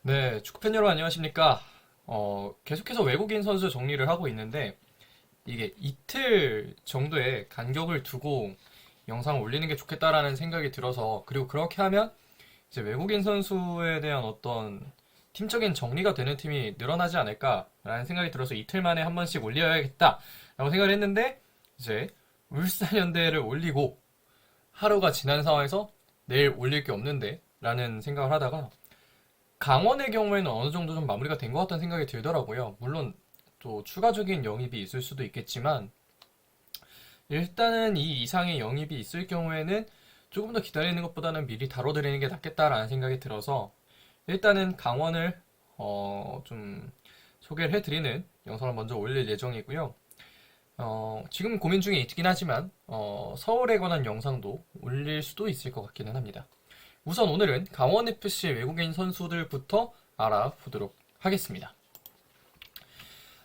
네, 축구팬 여러분 안녕하십니까? 계속해서 외국인 선수 정리를 하고 있는데 이게 이틀 정도의 간격을 두고 영상을 올리는 게 좋겠다라는 생각이 들어서 그리고 그렇게 하면 이제 외국인 선수에 대한 어떤 팀적인 정리가 되는 팀이 늘어나지 않을까라는 생각이 들어서 이틀 만에 한 번씩 올려야겠다라고 생각을 했는데 이제 울산현대를 올리고 하루가 지난 상황에서 내일 올릴 게 없는데 라는 생각을 하다가 강원의 경우에는 어느 정도 좀 마무리가 된 것 같다는 생각이 들더라고요. 물론 또 추가적인 영입이 있을 수도 있겠지만 일단은 이 이상의 영입이 있을 경우에는 조금 더 기다리는 것보다는 미리 다뤄드리는 게 낫겠다라는 생각이 들어서 일단은 강원을 좀 소개를 해드리는 영상을 먼저 올릴 예정이고요. 지금 고민 중에 있긴 하지만 서울에 관한 영상도 올릴 수도 있을 것 같기는 합니다. 우선 오늘은 강원FC 외국인 선수들부터 알아보도록 하겠습니다.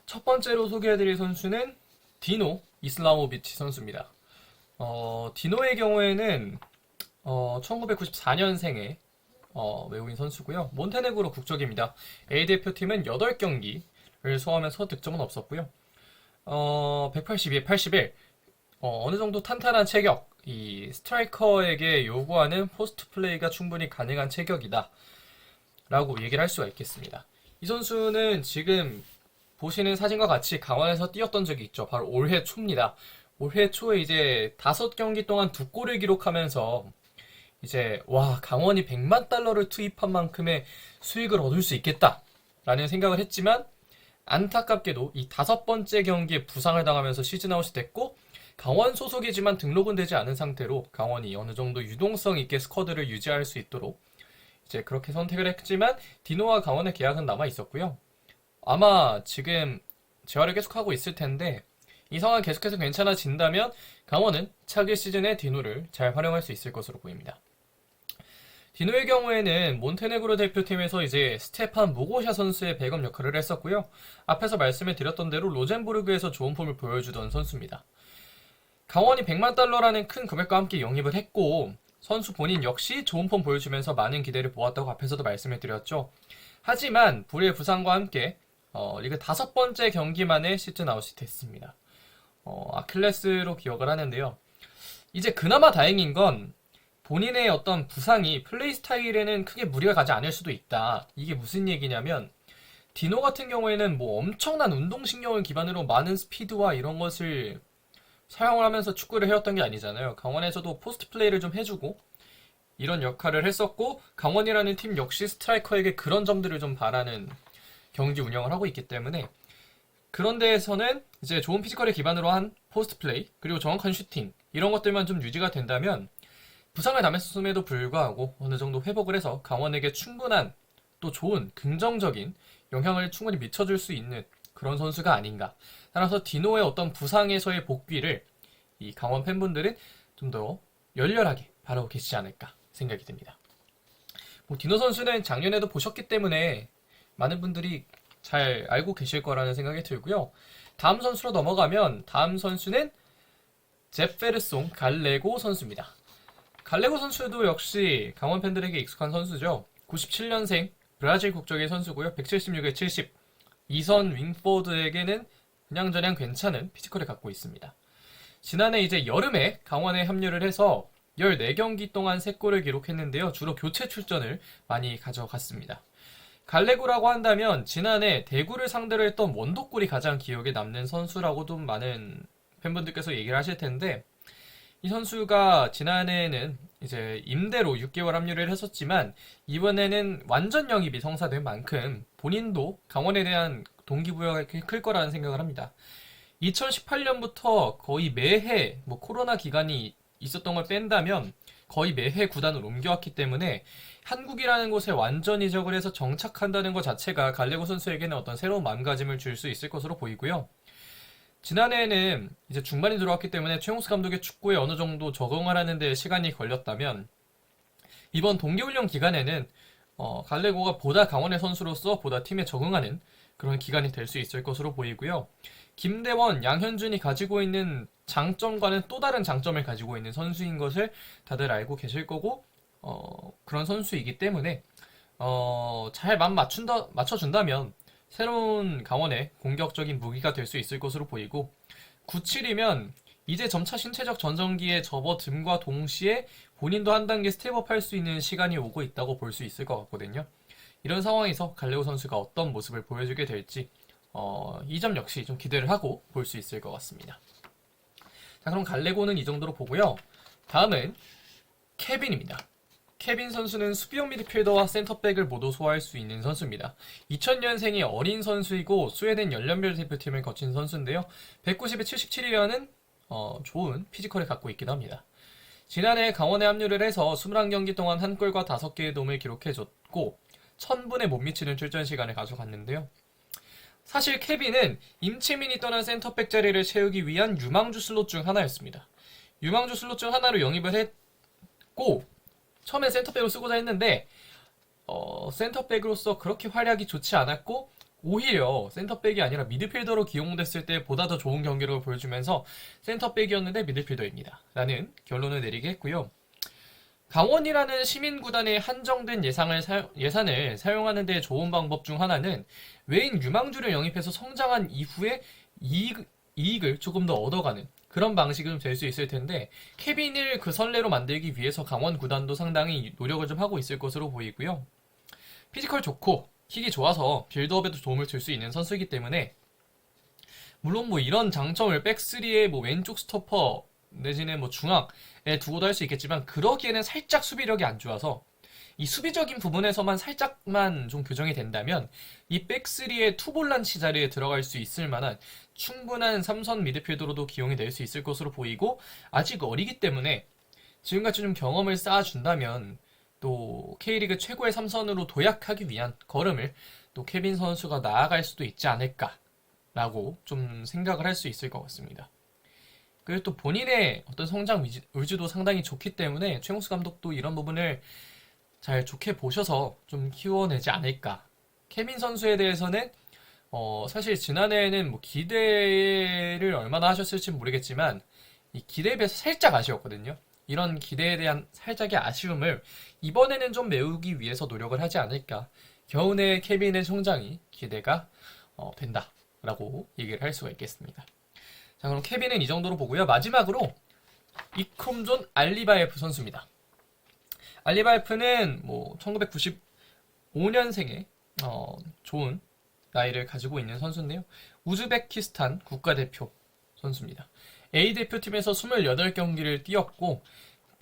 첫 번째로 소개해드릴 선수는 디노 이슬라모비치 선수입니다. 디노의 경우에는 1994년생의 외국인 선수고요. 몬테네그로 국적입니다. A대표팀은 8경기를 소화하면서 득점은 없었고요. 182에 81, 어느 정도 탄탄한 체격, 이 스트라이커에게 요구하는 포스트 플레이가 충분히 가능한 체격이다 라고 얘기를 할 수가 있겠습니다. 이 선수는 지금 보시는 사진과 같이 강원에서 뛰었던 적이 있죠. 바로 올해 초입니다. 올해 초에 이제 5경기 동안 2골을 기록하면서 이제 와, 강원이 100만 달러를 투입한 만큼의 수익을 얻을 수 있겠다 라는 생각을 했지만 안타깝게도 이 5번째 경기에 부상을 당하면서 시즌 아웃이 됐고 강원 소속이지만 등록은 되지 않은 상태로 강원이 어느 정도 유동성 있게 스쿼드를 유지할 수 있도록 이제 그렇게 선택을 했지만 디노와 강원의 계약은 남아 있었고요. 아마 지금 재활을 계속하고 있을 텐데 이 상황 계속해서 괜찮아진다면 강원은 차기 시즌에 디노를 잘 활용할 수 있을 것으로 보입니다. 디노의 경우에는 몬테네그로 대표팀에서 이제 스테판 모고샤 선수의 백업 역할을 했었고요. 앞에서 말씀을 드렸던 대로 로젠부르크에서 좋은 폼을 보여주던 선수입니다. 강원이 100만 달러라는 큰 금액과 함께 영입을 했고 선수 본인 역시 좋은 폼 보여주면서 많은 기대를 모았다고 앞에서도 말씀을 드렸죠. 하지만 불의 부상과 함께 리그 5번째 경기 만에 시즌 아웃이 됐습니다. 아킬레스로 기억을 하는데요. 이제 그나마 다행인 건 본인의 어떤 부상이 플레이 스타일에는 크게 무리가 가지 않을 수도 있다. 이게 무슨 얘기냐면 디노 같은 경우에는 뭐 엄청난 운동신경을 기반으로 많은 스피드와 이런 것을 사용을 하면서 축구를 해왔던 게 아니잖아요. 강원에서도 포스트 플레이를 좀 해주고 이런 역할을 했었고 강원이라는 팀 역시 스트라이커에게 그런 점들을 좀 바라는 경기 운영을 하고 있기 때문에 그런 데에서는 이제 좋은 피지컬을 기반으로 한 포스트 플레이 그리고 정확한 슈팅 이런 것들만 좀 유지가 된다면 부상을 당했음에도 불구하고 어느 정도 회복을 해서 강원에게 충분한 또 좋은 긍정적인 영향을 충분히 미쳐줄 수 있는 그런 선수가 아닌가. 따라서 디노의 어떤 부상에서의 복귀를 이 강원 팬분들은 좀 더 열렬하게 바라고 계시지 않을까 생각이 듭니다. 뭐 디노 선수는 작년에도 보셨기 때문에 많은 분들이 잘 알고 계실 거라는 생각이 들고요. 다음 선수로 넘어가면 다음 선수는 제페르송 갈레고 선수입니다. 갈레고 선수도 역시 강원 팬들에게 익숙한 선수죠. 97년생 브라질 국적의 선수고요. 176에 70. 이선 윙포드에게는 그냥저냥 괜찮은 피지컬을 갖고 있습니다. 지난해 이제 여름에 강원에 합류를 해서 14경기 동안 3골을 기록했는데요. 주로 교체 출전을 많이 가져갔습니다. 갈레고라고 한다면 지난해 대구를 상대로 했던 원더골이 가장 기억에 남는 선수라고도 많은 팬분들께서 얘기를 하실 텐데 이 선수가 지난해에는 이제 임대로 6개월 합류를 했었지만 이번에는 완전 영입이 성사된 만큼 본인도 강원에 대한 동기부여가 클 거라는 생각을 합니다. 2018년부터 거의 매해 뭐 코로나 기간이 있었던 걸 뺀다면 거의 매해 구단을 옮겨왔기 때문에 한국이라는 곳에 완전 이적을 해서 정착한다는 것 자체가 갈레고 선수에게는 어떤 새로운 마음가짐을 줄 수 있을 것으로 보이고요. 지난해에는 이제 중반이 들어왔기 때문에 최용수 감독의 축구에 어느 정도 적응을 하는 데 시간이 걸렸다면 이번 동계훈련 기간에는 갈레고가 보다 강원의 선수로서 보다 팀에 적응하는 그런 기간이 될 수 있을 것으로 보이고요. 김대원, 양현준이 가지고 있는 장점과는 또 다른 장점을 가지고 있는 선수인 것을 다들 알고 계실 거고 그런 선수이기 때문에 잘 맞춰준다면 새로운 강원의 공격적인 무기가 될 수 있을 것으로 보이고 97이면 이제 점차 신체적 전성기에 접어듦과 동시에 본인도 한 단계 스텝업 할 수 있는 시간이 오고 있다고 볼 수 있을 것 같거든요. 이런 상황에서 갈레오 선수가 어떤 모습을 보여주게 될지 이 점 역시 좀 기대를 하고 볼 수 있을 것 같습니다. 자, 그럼 갈레고는 이 정도로 보고요. 다음은 케빈입니다. 케빈 선수는 수비형 미드필더와 센터백을 모두 소화할 수 있는 선수입니다. 2000년생이 어린 선수이고 스웨덴 연령별 대표팀을 거친 선수인데요. 190에 77이라는 좋은 피지컬을 갖고 있기도 합니다. 지난해 강원에 합류를 해서 21경기 동안 한 골과 5개의 도움을 기록해줬고 1000분에 못 미치는 출전 시간을 가져갔는데요. 사실 케빈은 임채민이 떠난 센터백 자리를 채우기 위한 유망주 슬롯 중 하나였습니다. 유망주 슬롯 중 하나로 영입을 했고 처음에 센터백으로 쓰고자 했는데 센터백으로서 그렇게 활약이 좋지 않았고 오히려 센터백이 아니라 미드필더로 기용됐을 때 보다 더 좋은 경기력을 보여주면서 센터백이었는데 미드필더입니다. 라는 결론을 내리게 했고요. 강원이라는 시민구단의 한정된 예산을 사용하는 데 좋은 방법 중 하나는 외인 유망주를 영입해서 성장한 이후에 이익을 조금 더 얻어가는 그런 방식은 될 수 있을 텐데 케빈을 그 선례로 만들기 위해서 강원 구단도 상당히 노력을 좀 하고 있을 것으로 보이고요. 피지컬 좋고 킥이 좋아서 빌드업에도 도움을 줄 수 있는 선수이기 때문에 물론 뭐 이런 장점을 백스리의 뭐 왼쪽 스토퍼 내지는 뭐 중앙에 두고도 할 수 있겠지만 그러기에는 살짝 수비력이 안 좋아서 이 수비적인 부분에서만 살짝만 좀 교정이 된다면 이 백스리의 투볼란치 자리에 들어갈 수 있을 만한 충분한 3선 미드필더로도 기용이 될 수 있을 것으로 보이고 아직 어리기 때문에 지금같이 좀 경험을 쌓아준다면 또 K리그 최고의 3선으로 도약하기 위한 걸음을 또 케빈 선수가 나아갈 수도 있지 않을까라고 좀 생각을 할 수 있을 것 같습니다. 그리고 또 본인의 어떤 성장 의지도 상당히 좋기 때문에 최용수 감독도 이런 부분을 잘 좋게 보셔서 좀 키워내지 않을까. 케빈 선수에 대해서는 사실 지난해에는 뭐 기대를 얼마나 하셨을지 모르겠지만 이 기대에 비해서 살짝 아쉬웠거든요. 이런 기대에 대한 살짝의 아쉬움을 이번에는 좀 메우기 위해서 노력을 하지 않을까. 겨우내 케빈의 성장이 기대가 된다라고 얘기를 할 수가 있겠습니다. 자, 그럼 케빈은 이 정도로 보고요. 마지막으로 이콤존 알리바예프 선수입니다. 알리바예프는 뭐 1995년생의 좋은 나이를 가지고 있는 선수인데요. 우즈베키스탄 국가대표 선수입니다. A 대표팀에서 28경기를 뛰었고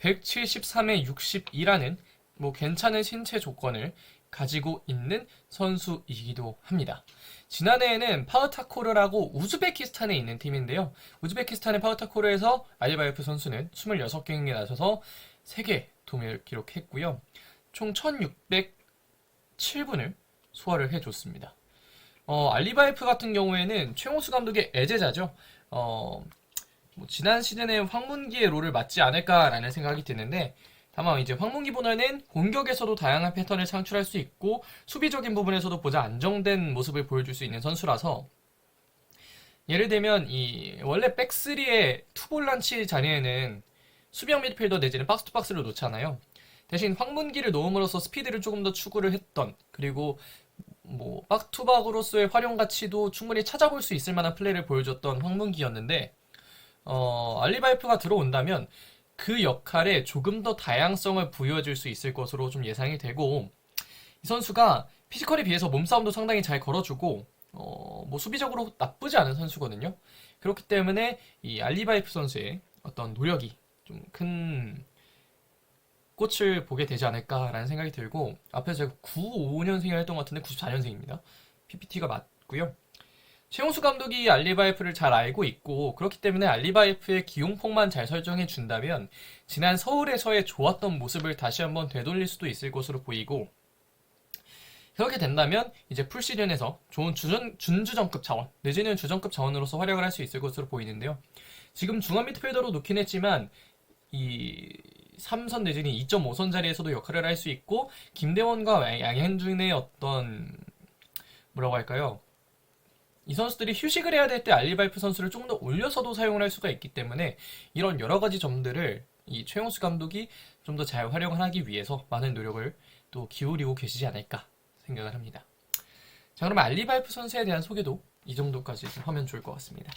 173에 62라는 뭐 괜찮은 신체 조건을 가지고 있는 선수이기도 합니다. 지난해에는 파흐타코르라고 우즈베키스탄에 있는 팀인데요. 우즈베키스탄의 파흐타코르에서 알리바예프 선수는 26경기에 나서서 3개 도움을 기록했고요. 총 1607분을 소화를 해줬습니다. 알리바예프 같은 경우에는 최용수 감독의 애제자죠. 뭐 지난 시즌에 황문기의 롤을 맡지 않을까라는 생각이 드는데 다만 이제 황문기보다는 공격에서도 다양한 패턴을 창출할 수 있고 수비적인 부분에서도 보다 안정된 모습을 보여줄 수 있는 선수라서 예를 들면 이 원래 백스리의 투볼란치 자리에는 수비형 미드필더 내지는 박스투박스를 놓잖아요. 대신 황문기를 놓음으로써 스피드를 조금 더 추구를 했던 그리고 뭐 박투박으로서의 활용 가치도 충분히 찾아볼 수 있을 만한 플레이를 보여줬던 황문기였는데 알리바이프가 들어온다면 그 역할에 조금 더 다양성을 부여해줄 수 있을 것으로 좀 예상이 되고 이 선수가 피지컬에 비해서 몸싸움도 상당히 잘 걸어주고 뭐 수비적으로 나쁘지 않은 선수거든요. 그렇기 때문에 이 알리바이프 선수의 어떤 노력이 좀 큰 꽃을 보게 되지 않을까라는 생각이 들고 앞에서 제가 95년생이라 했던 것 같은데 94년생입니다. PPT가 맞고요. 최용수 감독이 알리바이프를 잘 알고 있고 그렇기 때문에 알리바이프의 기용폭만 잘 설정해 준다면 지난 서울에서의 좋았던 모습을 다시 한번 되돌릴 수도 있을 것으로 보이고 그렇게 된다면 이제 풀시즌에서 좋은 준주전급 자원 내지는 주전급 자원으로서 활약을 할 수 있을 것으로 보이는데요. 지금 중앙 미드필더로 놓긴 했지만 이 3선 내지는 2.5선 자리에서도 역할을 할 수 있고 김대원과 양현준의 어떤 뭐라고 할까요? 이 선수들이 휴식을 해야 될 때 알리바이프 선수를 조금 더 올려서도 사용을 할 수가 있기 때문에 이런 여러 가지 점들을 이 최용수 감독이 좀 더 잘 활용을 하기 위해서 많은 노력을 또 기울이고 계시지 않을까 생각을 합니다. 자, 그러면 알리바이프 선수에 대한 소개도 이 정도까지 좀 하면 좋을 것 같습니다.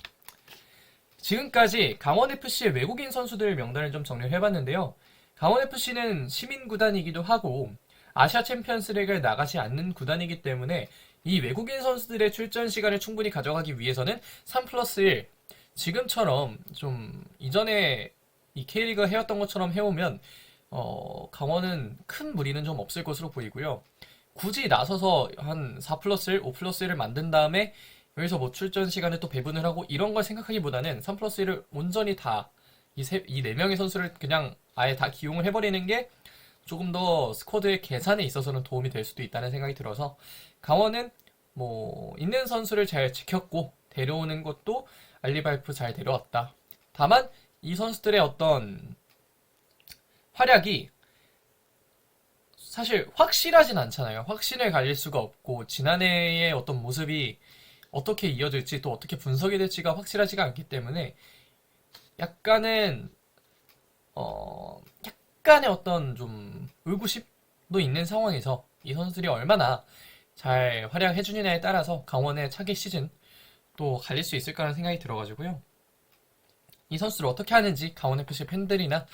지금까지 강원FC의 외국인 선수들 명단을 좀 정리를 해봤는데요. 강원FC는 시민구단이기도 하고 아시아 챔피언스리그에 나가지 않는 구단이기 때문에 이 외국인 선수들의 출전 시간을 충분히 가져가기 위해서는 3+1, 지금처럼 좀 이전에 이 K리그가 해왔던 것처럼 해오면 강원은 큰 무리는 좀 없을 것으로 보이고요. 굳이 나서서 한 4+1, 5+1을 만든 다음에 여기서 뭐 출전 시간을 또 배분을 하고 이런 걸 생각하기보다는 3+1을 온전히 다 이 네 명의 선수를 그냥 아예 다 기용을 해버리는 게 조금 더 스쿼드의 계산에 있어서는 도움이 될 수도 있다는 생각이 들어서 강원은 뭐 있는 선수를 잘 지켰고 데려오는 것도 알리바이프 잘 데려왔다. 다만 이 선수들의 어떤 활약이 사실 확실하진 않잖아요. 확신을 가질 수가 없고 지난해의 어떤 모습이 어떻게 이어질지 또 어떻게 분석이 될지가 확실하지가 않기 때문에 약간은 약간의 어떤 좀 의구심도 있는 상황에서 이 선수들이 얼마나 잘 활약해주느냐에 따라서 강원의 차기 시즌 또 갈릴 수 있을까라는 생각이 들어가지고요. 이 선수를 어떻게 하는지 강원FC 팬들이나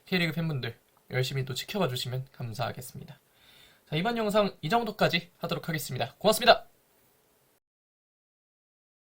K리그 팬분들 열심히 또 지켜봐 주시면 감사하겠습니다. 자, 이번 영상 이 정도까지 하도록 하겠습니다. 고맙습니다.